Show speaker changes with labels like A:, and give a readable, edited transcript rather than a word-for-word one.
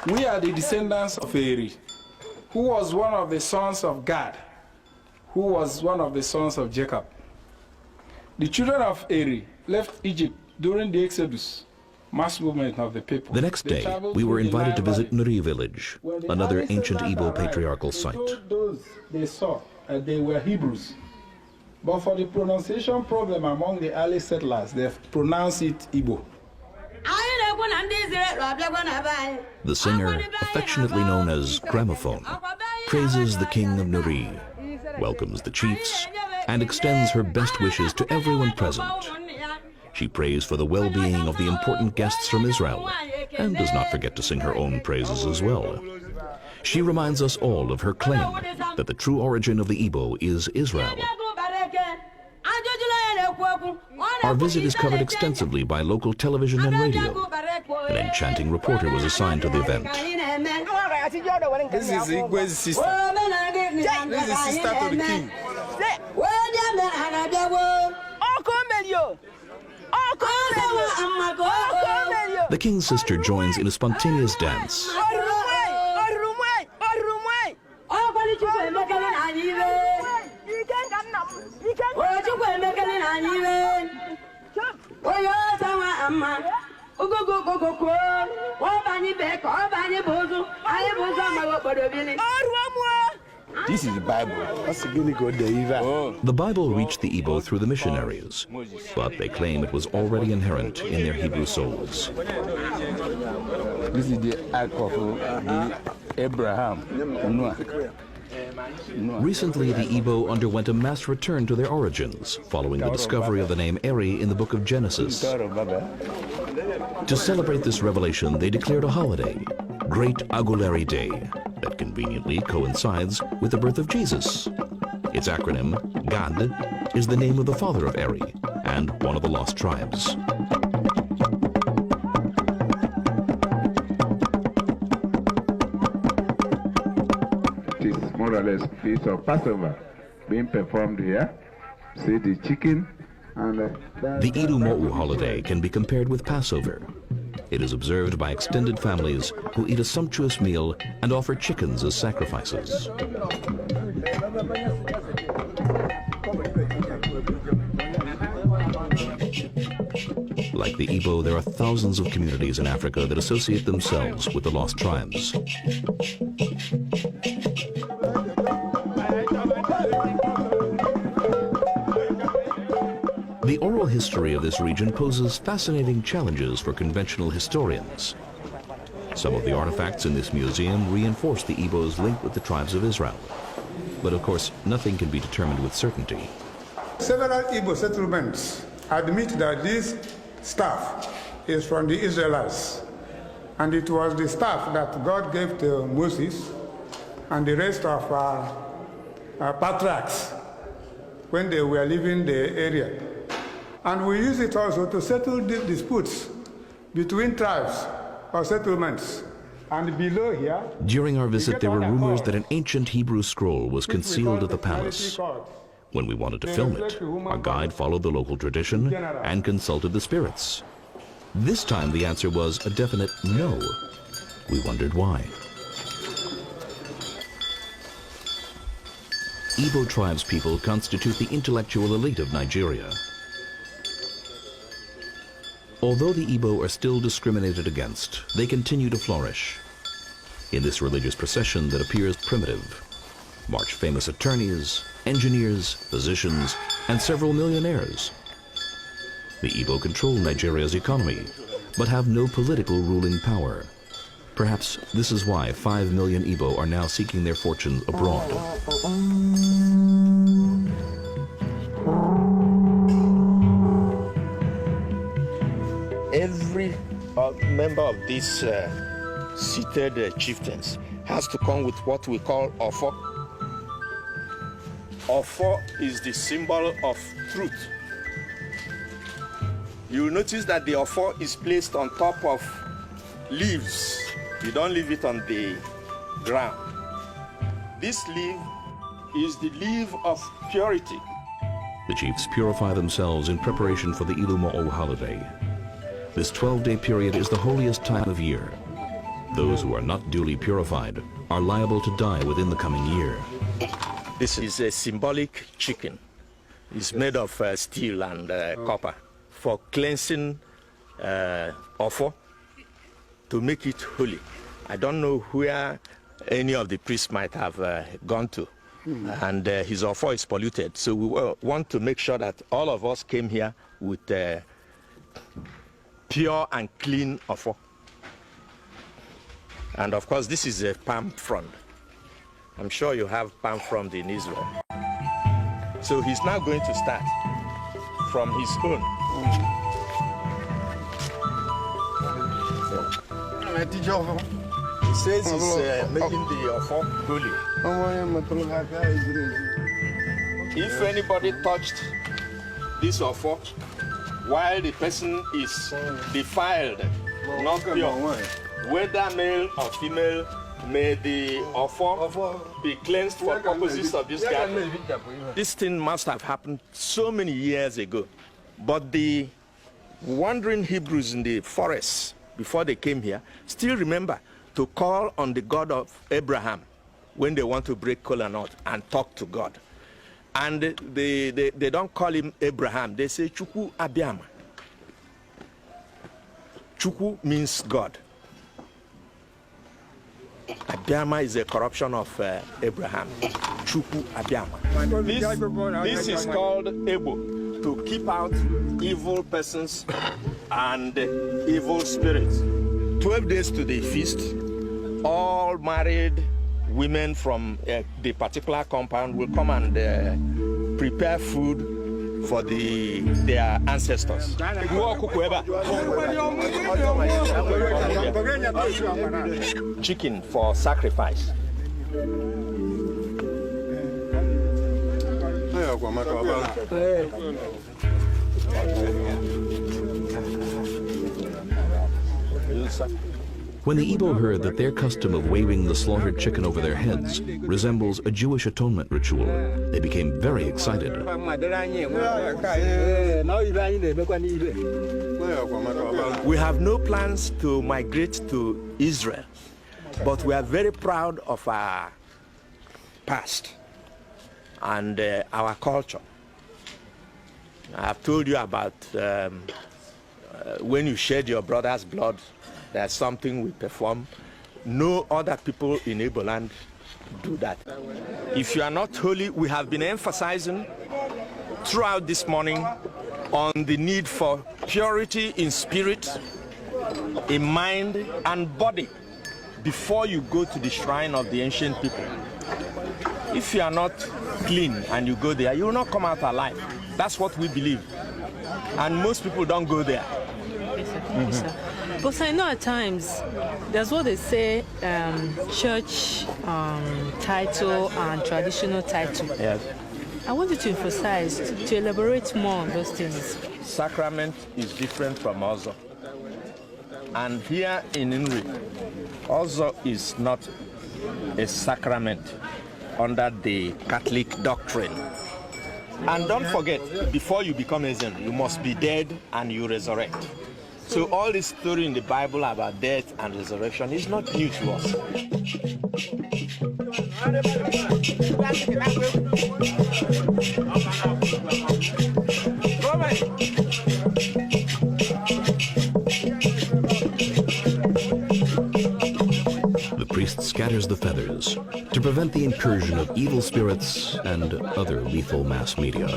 A: We are the descendants of Eri, who was one of the sons of Gad, who was one of the sons of Jacob. The children of Eri left Egypt during the Exodus, mass movement of the people.
B: The next day, we were invited to visit Nuri village, another ancient Igbo patriarchal site.
A: Those they saw, they were Hebrews. But for the pronunciation problem among the early settlers, they pronounced it Igbo.
B: The singer, affectionately known as Gramophone, praises the king of Nuri, welcomes the chiefs, and extends her best wishes to everyone present. She prays for the well-being of the important guests from Israel, and does not forget to sing her own praises as well. She reminds us all of her claim that the true origin of the Igbo is Israel. Our visit is covered extensively by local television and radio. An enchanting reporter was assigned to the event.
A: This is Igwe's sister. This is the sister to the king.
B: The king's sister joins in a spontaneous dance.
A: This is the Bible. That's really good.
B: The Bible reached the Igbo through the missionaries, but they claim it was already inherent in their Hebrew souls.
A: This is the ark of Abraham, Noah.
B: Recently, the Igbo underwent a mass return to their origins, following the discovery of the name Eri in the book of Genesis. To celebrate this revelation, they declared a holiday, Great Aguleri Day, that conveniently coincides with the birth of Jesus. Its acronym, Gad, is the name of the father of Eri and one of the lost tribes.
C: It is more or less feast of Passover being performed here. See the chicken and
B: the Idu Mo'u holiday can be compared with Passover. It is observed by extended families who eat a sumptuous meal and offer chickens as sacrifices. Like the Igbo, there are thousands of communities in Africa that associate themselves with the lost tribes. The oral history of this region poses fascinating challenges for conventional historians. Some of the artifacts in this museum reinforce the Igbo's link with the tribes of Israel. But of course, nothing can be determined with certainty.
D: Several Igbo settlements admit that this staff is from the Israelites, and it was the staff that God gave to Moses and the rest of our patriarchs when they were leaving the area. And we use it also to settle disputes between tribes or settlements. And below here,
B: during our visit, there were rumors that an ancient Hebrew scroll was concealed at the palace. When we wanted to film it, our guide followed the local tradition and consulted the spirits. This time the answer was a definite no. We wondered why. Igbo tribespeople constitute the intellectual elite of Nigeria. Although the Igbo are still discriminated against, they continue to flourish. In this religious procession that appears primitive, march famous attorneys, engineers, physicians, and several millionaires. The Igbo control Nigeria's economy, but have no political ruling power. Perhaps this is why 5 million Igbo are now seeking their fortunes abroad.
E: Every member of these seated chieftains has to come with what we call ofo. Ofo is the symbol of truth. You will notice that the ofo is placed on top of leaves. You don't leave it on the ground. This leaf is the leaf of purity.
B: The chiefs purify themselves in preparation for the Ilu Mo'o holiday. This 12-day period is the holiest time of year. Those who are not duly purified are liable to die within the coming year.
E: This is a symbolic chicken. It's made of steel and copper for cleansing offo, to make it holy. I don't know where any of the priests might have gone to, and his offo is polluted. So we want to make sure that all of us came here with pure and clean offo. And of course, this is a palm frond. I'm sure you have palm frond in Israel. So he's now going to start from his own. He says he's making the offo holy. If anybody touched this offo while the person is defiled, not pure, whether male or female, may the offo be cleansed for purposes of this garden. This thing must have happened so many years ago. But the wandering Hebrews in the forests, before they came here, still remember to call on the God of Abraham when they want to break kola nut and talk to God. And they don't call him Abraham, they say Chukwu Abiama. Chukwu means God. Abiama is a corruption of Abraham. Chukwu Abiama. This is called Ebo, to keep out evil persons and evil spirits. 12 days to the feast, all married women from the particular compound will come and prepare food for their ancestors. Chicken for sacrifice.
B: When the Igbo heard that their custom of waving the slaughtered chicken over their heads resembles a Jewish atonement ritual, they became very excited.
E: We have no plans to migrate to Israel, but we are very proud of our past and our culture. I have told you about when you shed your brother's blood, there's something we perform. No other people in Igbo land do that. If you are not holy, we have been emphasizing throughout this morning on the need for purity in spirit, in mind, and body before you go to the shrine of the ancient people. If you are not clean and you go there, you will not come out alive. That's what we believe. And most people don't go there.
F: Yes, sir. But I know at times, that's what they say, church title and traditional title.
E: Yes.
F: I wanted to emphasize, to elaborate more on those things.
E: Sacrament is different from Ozo. And here in Inri, Ozo is not a sacrament under the Catholic doctrine. And don't forget, before you become Ezen, you must be dead and you resurrect. So all this story in the Bible about death and resurrection is not new to us.
B: The priest scatters the feathers to prevent the incursion of evil spirits and other lethal mass media.